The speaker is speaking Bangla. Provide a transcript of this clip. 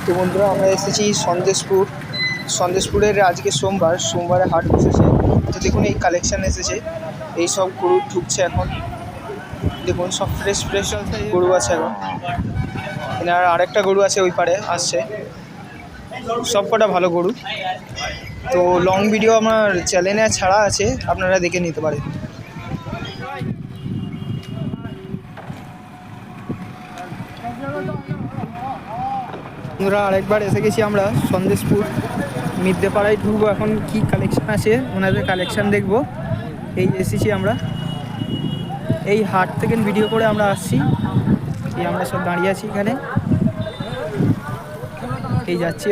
তো বন্ধুরা আমরা এসেছি সন্দেশপুরের আজকে সোমবারে হাট বসেছে। তো দেখুন এই কালেকশান এসেছে, এই সব গরু ঢুকছে এখন। দেখুন সব ফ্রেশ গরু আছে এখন। এনার আরেকটা গরু আছে ওই পারে আসছে, সব কটা ভালো গরু। তো লং ভিডিও আমার চ্যানেলে ছাড়া আছে, আপনারা দেখে নিতে পারেন। বন্ধুরা আরেকবার এসে গেছি আমরা সন্দেশপুর মিদ্যেপাড়ায়, ঢুকবো এখন। কি কালেকশান আছে ওনাদের কালেকশান দেখবো। এই এসেছি আমরা, এই হাট থেকে ভিডিও করে আমরা আসছি। এই আমরা সব দাঁড়িয়ে আছি এখানে, এই যাচ্ছি এবার।